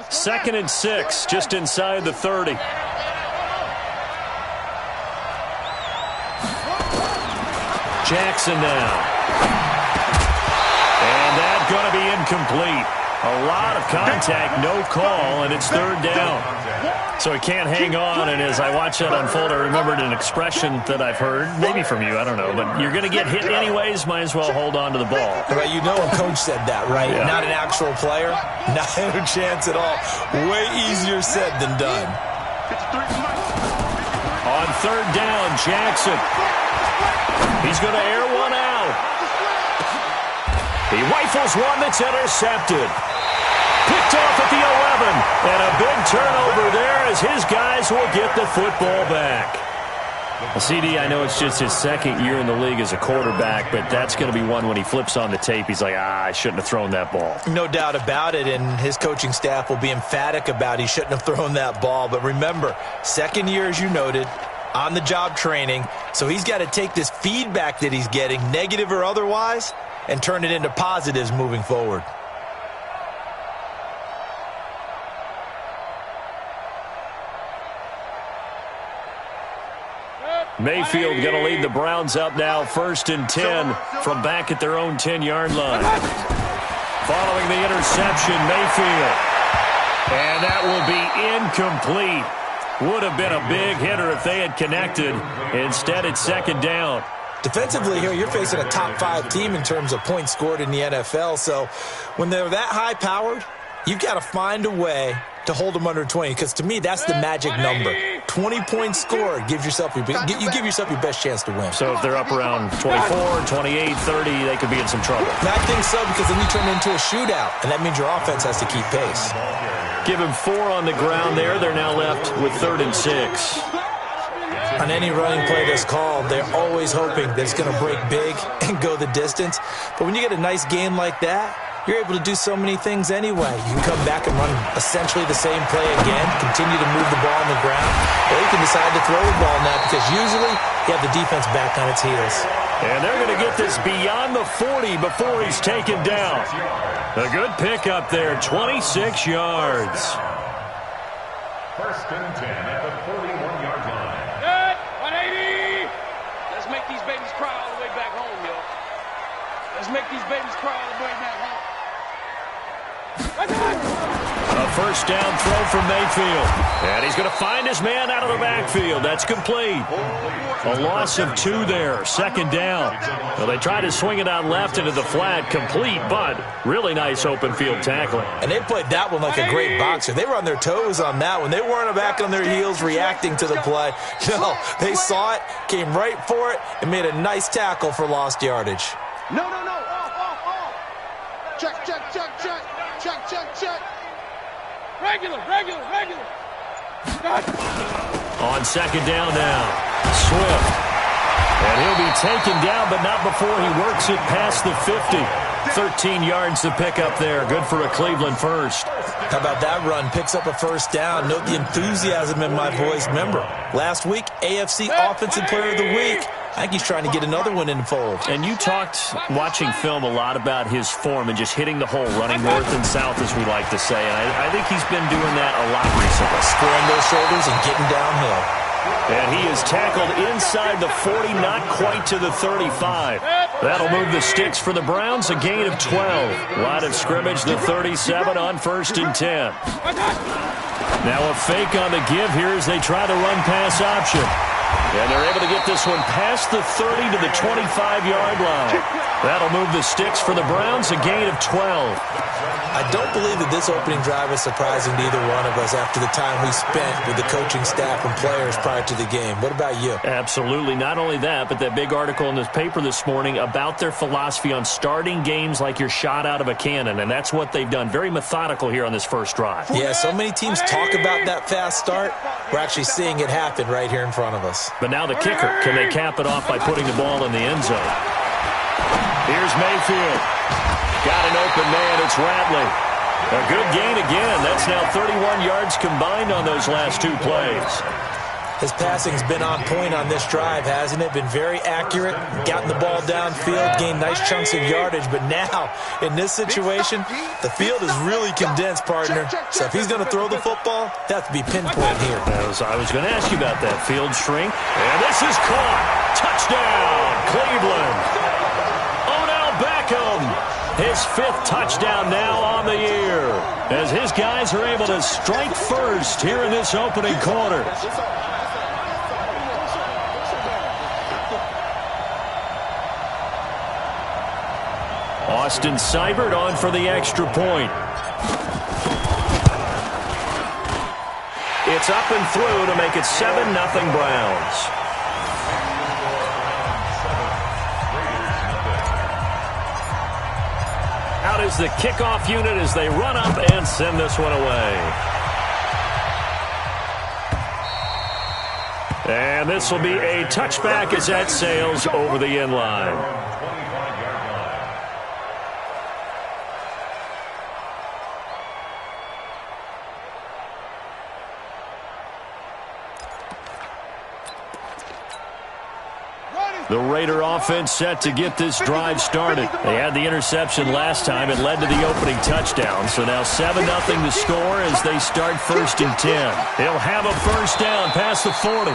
2nd and 6, just inside the 30. Jackson now. And that's going to be incomplete. A lot of contact, no call, and it's 3rd down. So he can't hang on, and as I watch that unfold, I remembered an expression that I've heard, maybe from you, I don't know, but you're going to get hit anyways, might as well hold on to the ball. Right, you know a coach said that, right? Yeah. Not an actual player, not a chance at all. Way easier said than done. On 3rd down, Jackson. He's going to air one out. He rifles one that's intercepted. Picked off at the 11, and a big turnover there as his guys will get the football back. CD, I know it's just his 2nd year in the league as a quarterback, but that's going to be one when he flips on the tape, he's like, I shouldn't have thrown that ball. No doubt about it, and his coaching staff will be emphatic about he shouldn't have thrown that ball. But remember, 2nd year, as you noted, on-the-job training, so he's got to take this feedback that he's getting, negative or otherwise, and turn it into positives moving forward. Mayfield going to lead the Browns up now, 1st and 10 from back at their own 10-yard line. Following the interception, Mayfield. And that will be incomplete. Would have been a big hitter if they had connected. Instead, it's 2nd down. Defensively here, you're facing a top 5 team in terms of points scored in the NFL. So when they're that high-powered, you've got to find a way to hold them under 20, because to me, that's the magic number. 20 points scored gives yourself you give yourself your best chance to win. So if they're up around 24, 28, 30, they could be in some trouble. And I think so, because then you turn it into a shootout, and that means your offense has to keep pace. Give him 4 on the ground there. They're now left with 3rd and 6. On any running play that's called, they're always hoping that it's going to break big and go the distance. But when you get a nice game like that, you're able to do so many things anyway. You can come back and run essentially the same play again, continue to move the ball on the ground, or you can decide to throw the ball now, because usually you have the defense back on its heels. And they're going to get this beyond the 40 before he's taken down. A good pickup there, 26 yards. 1st and 10 at the 41-yard line. Good, 180. Let's make these babies cry all the way back home, yo. Let's make these babies cry all the way back home. A 1st down throw from Mayfield. And he's going to find his man out of the backfield. That's complete. A loss of 2 there. 2nd down. Well, they tried to swing it out left into the flat. Complete, but really nice open field tackling. And they played that one like a great boxer. They were on their toes on that one. They weren't back on their heels reacting to the play. No, they saw it, came right for it, and made a nice tackle for lost yardage. No. Off. Check. Check. Regular. On 2nd down now, Swift. And he'll be taken down, but not before he works it past the 50. 13 yards to pick up there. Good for a Cleveland first. How about that run? Picks up a 1st down. Note the enthusiasm in my voice. Remember, last week, AFC Offensive Player of the Week. I think he's trying to get another one in the fold. And you talked, watching film, a lot about his form and just hitting the hole, running north and south, as we like to say. And I think he's been doing that a lot recently. Squaring those shoulders and getting downhill. And he is tackled inside the 40, not quite to the 35. That'll move the sticks for the Browns, a gain of 12. Line of scrimmage, the 37 on 1st and 10. Now a fake on the give here as they try to run pass option. And they're able to get this one past the 30 to the 25-yard line. That'll move the sticks for the Browns, a gain of 12. I don't believe that this opening drive is surprising to either one of us after the time we spent with the coaching staff and players prior to the game. What about you? Absolutely. Not only that, but that big article in the paper this morning about their philosophy on starting games like you're shot out of a cannon, and that's what they've done. Very methodical here on this first drive. Yeah, so many teams talk about that fast start. We're actually seeing it happen right here in front of us. But now the kicker. Can they cap it off by putting the ball in the end zone? Here's Mayfield. Got an open man. It's Ratley. A good gain again. That's now 31 yards combined on those last 2 plays. His passing's been on point on this drive, hasn't it? Been very accurate, gotten the ball downfield, gained nice chunks of yardage. But now, in this situation, the field is really condensed, partner. So if he's going to throw the football, that has to be pinpoint here. I was going to ask you about that. Field shrink. And this is caught. Touchdown, Cleveland. Odell Beckham. His 5th touchdown now on the year, as his guys are able to strike first here in this opening quarter. Austin Seibert on for the extra point. It's up and through to make it 7-0 Browns. Out is the kickoff unit as they run up and send this one away. And this will be a touchback as that sails over the end line. The Raider offense set to get this drive started. They had the interception last time. It led to the opening touchdown. So now 7-0 to score as they start 1st and 10. They'll have a first down past the 40.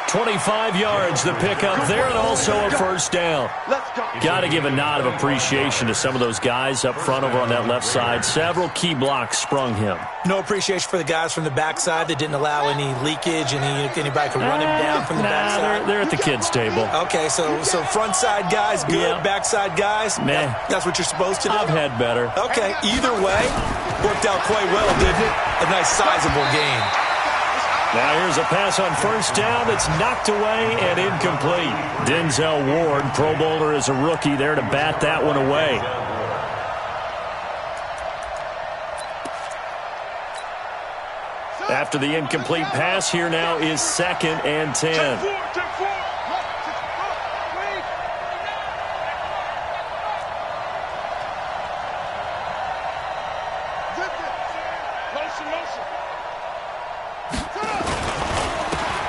25 yards the pickup there, and also a first down. Got to give a nod of appreciation to some of those guys up front over on that left side. Several key blocks sprung him. No appreciation for the guys from the backside that didn't allow any leakage, and anybody could run him down from the backside. They're at the kids' table. Okay, so front side guys good, yeah. Backside guys, that's what you're supposed to do? I've had better. Okay, either way, worked out quite well, didn't it? A nice sizable gain. Now here's a pass on first down that's knocked away and incomplete. Denzel Ward, Pro Bowler as a rookie, there to bat that one away. After the incomplete pass, here now is 2nd and 10.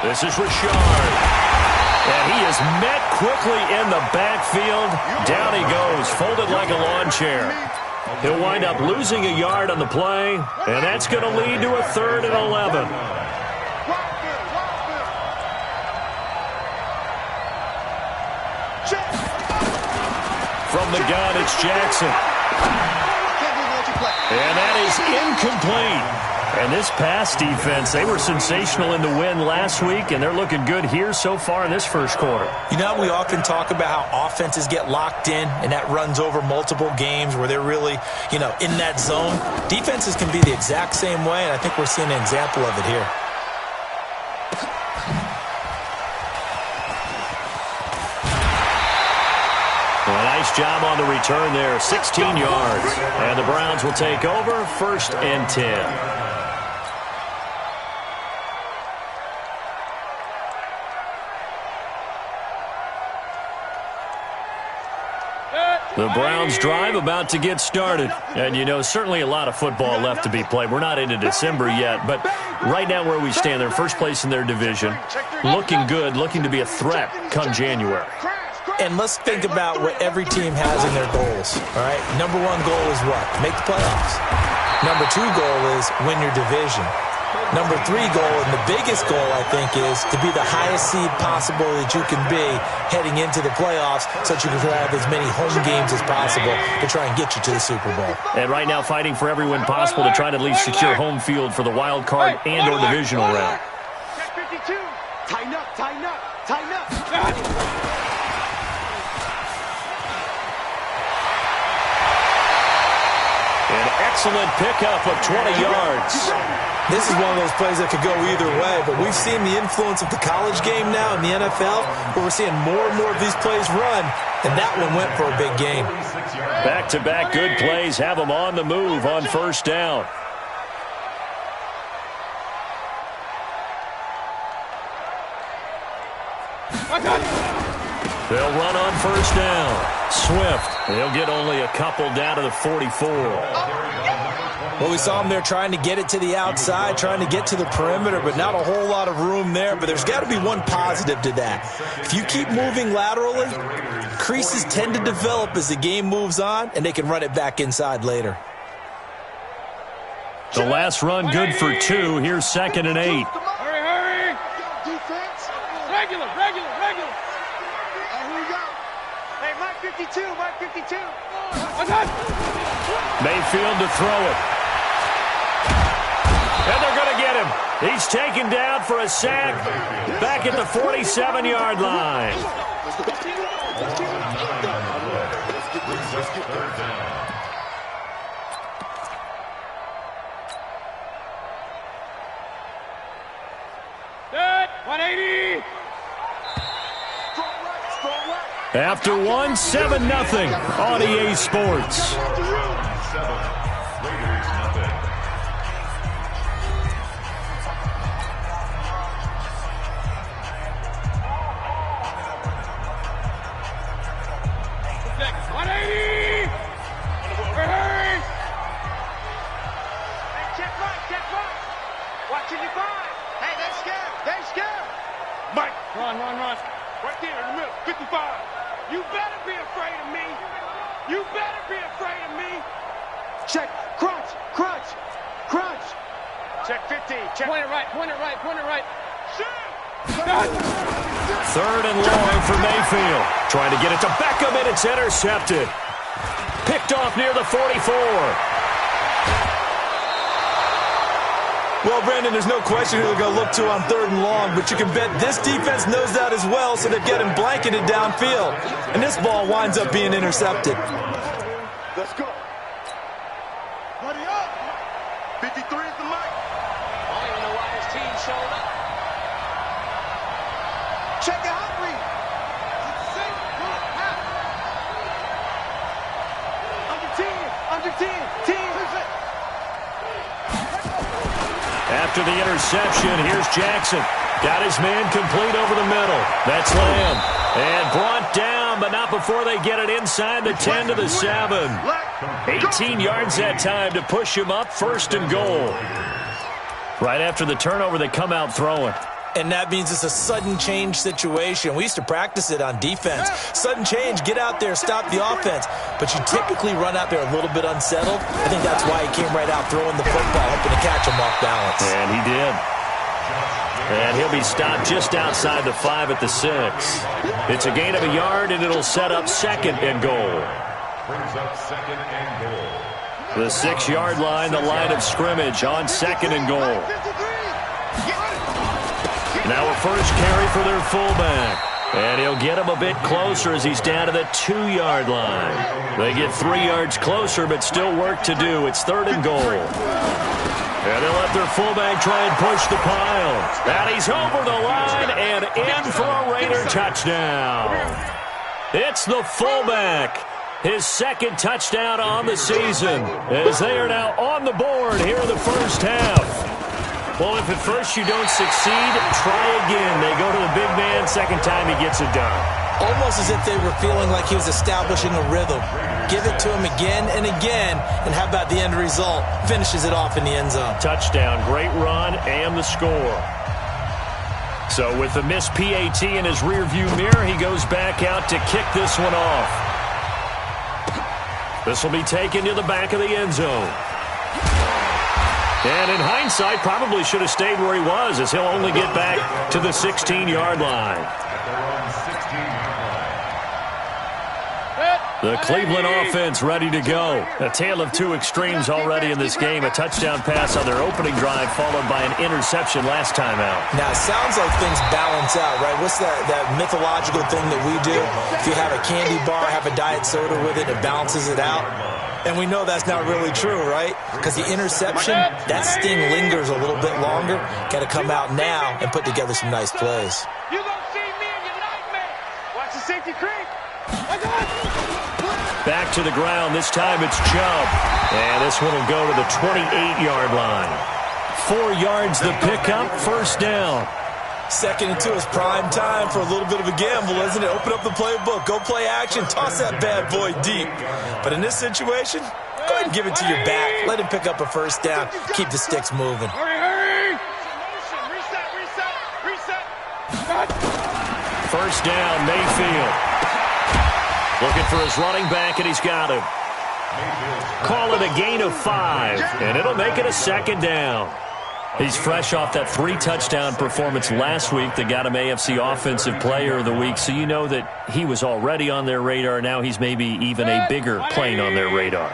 This is Richard. And he is met quickly in the backfield. Down he goes, folded like a lawn chair. He'll wind up losing a yard on the play, and that's going to lead to a 3rd and 11. From the gun, it's Jackson. And that is incomplete. And this pass defense, they were sensational in the win last week, and they're looking good here so far in this first quarter. You know, we often talk about how offenses get locked in, and that runs over multiple games where they're really, in that zone. Defenses can be the exact same way, and I think we're seeing an example of it here. Well, nice job on the return there, 16 yards. And the Browns will take over, 1st and 10. The Browns drive about to get started. And, certainly a lot of football left to be played. We're not into December yet, but right now where we stand, they're first place in their division. Looking good, looking to be a threat come January. And let's think about what every team has in their goals, all right? Number 1 goal is what? Make the playoffs. Number 2 goal is win your division. Number 3 goal, and the biggest goal, I think, is to be the highest seed possible that you can be heading into the playoffs so that you can have as many home games as possible to try and get you to the Super Bowl. And right now fighting for every win possible to try to at least secure home field for the wild card and or divisional round. 52. Tighten up, tighten up, tighten up. An excellent pickup of 20 yards. This is one of those plays that could go either way, but we've seen the influence of the college game now in the NFL, where we're seeing more and more of these plays run, and that one went for a big gain. Back-to-back good plays have them on the move on first down. They'll run on first down. Swift, they'll get only a couple down to the 44. Well, we saw him there trying to get it to the outside, trying to get to the perimeter, but not a whole lot of room there. But there's got to be one positive to that. If you keep moving laterally, creases tend to develop as the game moves on, and they can run it back inside later. The last run good for 2. Here's 2nd and 8. Hurry, hurry. Defense. Regular. Hey, here we go. Hey, Mike 52, Mike 52. Mayfield to throw it. And they're going to get him. He's taken down for a sack back at the 47-yard line. Good. 180. After 1, 7-0 on EA Sports. Run. Right there in the middle, 55. You better be afraid of me. You better be afraid of me. Check, crunch. Check 15. Check. Point it right. Shoot! 3rd and long for Mayfield. Trying to get it to Beckham, and it's intercepted. Picked off near the 44. Well, Brandon, there's no question who they're going to look to on 3rd and long, but you can bet this defense knows that as well, so they're getting blanketed downfield. And this ball winds up being intercepted. Let's go. Buddy up. 53 is the mic. I don't even know why his team showed up. Check it out, Reed. Under 10. After the interception, here's Jackson. Got his man complete over the middle. That's Lamb. And brought down, but not before they get it inside the 10 to the 7. 18 yards that time to push him up, 1st and goal. Right after the turnover, they come out throwing. And that means it's a sudden change situation. We used to practice it on defense. Sudden change, get out there, stop the offense. But you typically run out there a little bit unsettled. I think that's why he came right out throwing the football, hoping to catch him off balance. And he did. And he'll be stopped just outside the 5 at the 6. It's a gain of a yard, and it'll set up 2nd and goal. Brings up 2nd and goal. The 6-yard line, the line of scrimmage on 2nd and goal. Now a first carry for their fullback. And he'll get him a bit closer as he's down to the 2-yard line. They get 3 yards closer, but still work to do. It's 3rd and goal. And they'll let their fullback try and push the pile. And he's over the line and in for a Raider touchdown. It's the fullback. His 2nd touchdown on the season as they are now on the board here in the first half. Well, if at first you don't succeed, try again. They go to the big man, 2nd time he gets it done. Almost as if they were feeling like he was establishing a rhythm. Give it to him again and again, and how about the end result? Finishes it off in the end zone. Touchdown, great run, and the score. So with the missed PAT in his rearview mirror, he goes back out to kick this one off. This will be taken to the back of the end zone. And in hindsight, probably should have stayed where he was, as he'll only get back to the 16-yard line. The Cleveland offense ready to go. A tale of 2 extremes already in this game. A touchdown pass on their opening drive, followed by an interception last time out. Now, it sounds like things balance out, right? What's that mythological thing that we do? If you have a candy bar, have a diet soda with it, it balances it out. And we know that's not really true, right? Because the interception, that sting lingers a little bit longer. Got to come out now and put together some nice plays. You gonna see me in your nightmare. Watch the safety creep. Back to the ground. This time it's Chubb. And this one will go to the 28-yard line. 4 yards the pickup, 1st down. 2nd and 2 is prime time for a little bit of a gamble, isn't it? Open up the playbook, go play action, toss that bad boy deep. But in this situation, Go ahead and give it to your back. Let him pick up a first down. Keep the sticks moving. Hurry! Reset! First down, Mayfield. Looking for his running back, and he's got him. Call it a gain of 5, and it'll make it a second down. He's fresh off that 3-touchdown performance last week that got him AFC Offensive Player of the Week, so you know that he was already on their radar. Now he's maybe even a bigger plane on their radar.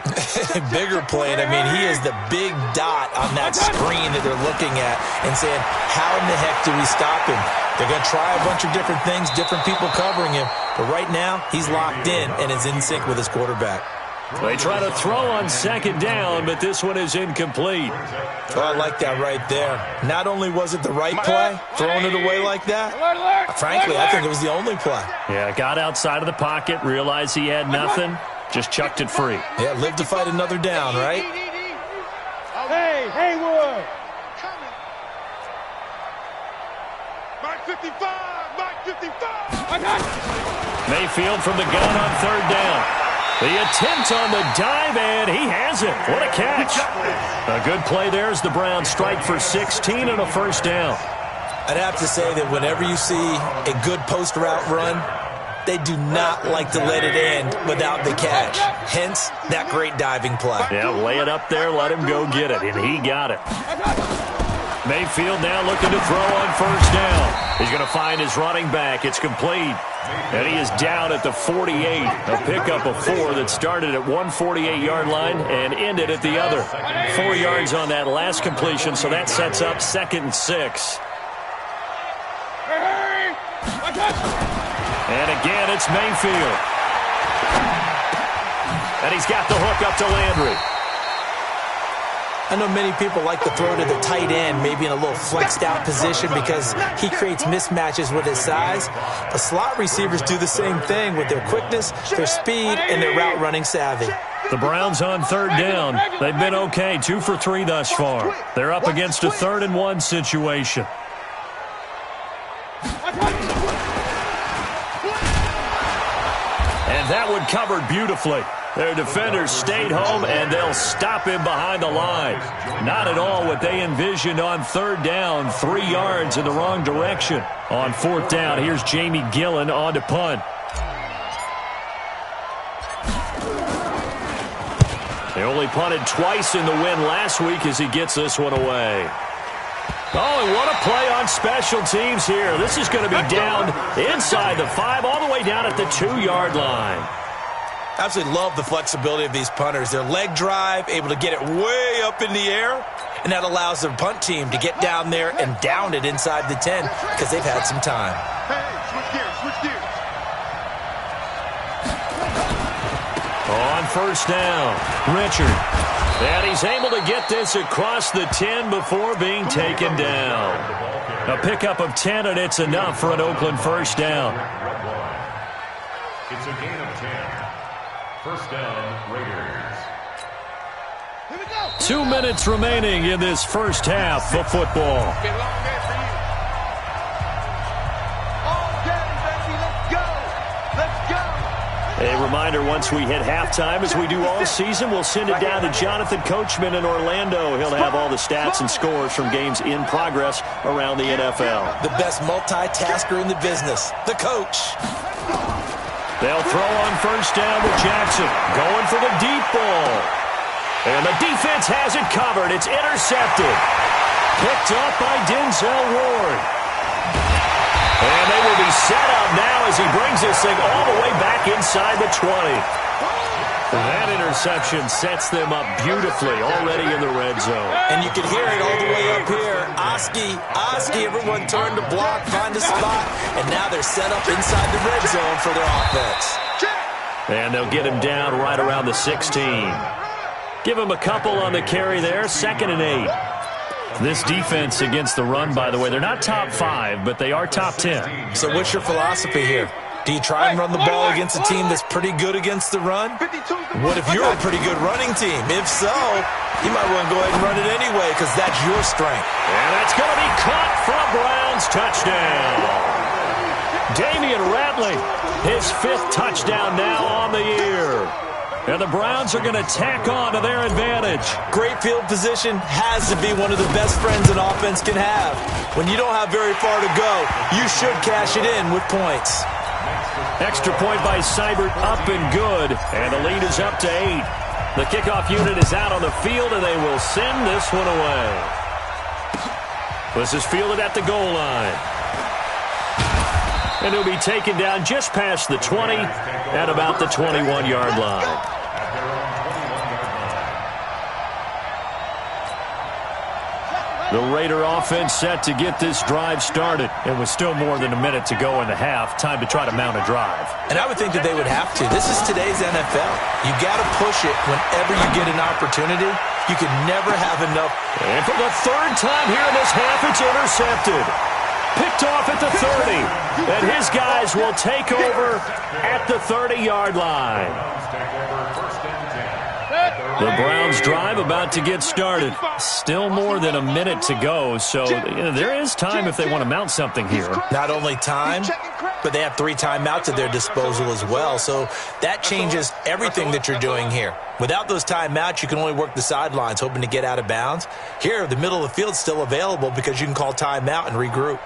Bigger plane. I mean, he is the big dot on that screen that they're looking at and saying, how in the heck do we stop him? They're going to try a bunch of different things, different people covering him, but right now he's locked in and is in sync with his quarterback. They try to throw on second down, but this one is incomplete. Oh, I like that right there. Not only was it the right play, throwing it away like that, frankly, I think it was the only play. Yeah, got outside of the pocket, realized he had nothing, just chucked it free. Yeah, live to fight another down, right? Hey, Haywood! Mike 55! Mike 55! I got it! Mayfield from the gun on third down. The attempt on the dive, and he has it. What a catch. A good play there as the Browns strike for 16 and a first down. I'd have to say that whenever you see a good post route run, they do not like to let it end without the catch. Hence, that great diving play. Yeah, lay it up there, let him go get it, and he got it. Mayfield now looking to throw on first down. He's going to find his running back. It's complete. And he is down at the 48. A pickup of 4 that started at 148-yard line and ended at the other. 4 yards on that last completion, so that sets up 2nd and 6. And again, it's Mayfield. And he's got the hook up to Landry. I know many people like to throw to the tight end, maybe in a little flexed out position because he creates mismatches with his size. But slot receivers do the same thing with their quickness, their speed, and their route running savvy. The Browns on third down. They've been okay, 2 for 3 thus far. They're up against a 3rd and 1 situation. And that one covered beautifully. Their defenders stayed home, and they'll stop him behind the line. Not at all what they envisioned on third down. 3 yards in the wrong direction. On 4th down, here's Jamie Gillen on to punt. They only punted twice in the win last week as he gets this one away. Oh, and what a play on special teams here. This is going to be down inside the 5, all the way down at the 2-yard line. Absolutely love the flexibility of these punters. Their leg drive, able to get it way up in the air, and that allows their punt team to get down there and down it inside the 10 because they've had some time. Hey, switch gears. On first down, Richard. And he's able to get this across the 10 before being taken down. A pickup of 10, and it's enough for an Oakland first down. It's a gain of 10. First down, Raiders. Here we go. 2 minutes remaining in this first half of football. Been a long day for you. All day, baby. Let's go. Let's go. A reminder, once we hit halftime, as we do all season, we'll send it down to Jonathan Coachman in Orlando. He'll have all the stats and scores from games in progress around the NFL. The best multitasker in the business, the coach. They'll throw on first down with Jackson. Going for the deep ball. And the defense has it covered. It's intercepted. Picked up by Denzel Ward. And they will be set up now as he brings this thing all the way back inside the 20. That interception sets them up beautifully already in the red zone. And you can hear it all the way up here. Oski, everyone turned to block, find a spot, and now they're set up inside the red zone for their offense. And they'll get him down right around the 16. Give him a couple on the carry there, 2nd and 8. This defense against the run, by the way, they're not top 5, but they are top 10. So what's your philosophy here? Do you try and run the ball against a team that's pretty good against the run? What if you're a pretty good running team? If so, you might want to go ahead and run it anyway because that's your strength. And that's going to be caught for a Browns touchdown. Damian Ratley, his 5th touchdown now on the year. And the Browns are going to tack on to their advantage. Great field position has to be one of the best friends an offense can have. When you don't have very far to go, you should cash it in with points. Extra point by Seibert, up and good. And the lead is up to 8. The kickoff unit is out on the field, and they will send this one away. This is fielded at the goal line. And he'll be taken down just past the 20 at about the 21-yard line. The Raider offense set to get this drive started. And with still more than a minute to go in the half, time to try to mount a drive. And I would think that they would have to. This is today's NFL. You got to push it whenever you get an opportunity. You can never have enough. And for the third time here in this half, it's intercepted. Picked off at the 30. And his guys will take over at the 30-yard line. The Browns drive about to get started. Still more than a minute to go, so there is time if they want to mount something here. Not only time, but they have 3 timeouts at their disposal as well, so that changes everything that you're doing here. Without those timeouts, you can only work the sidelines, hoping to get out of bounds. Here, the middle of the field is still available because you can call timeout and regroup.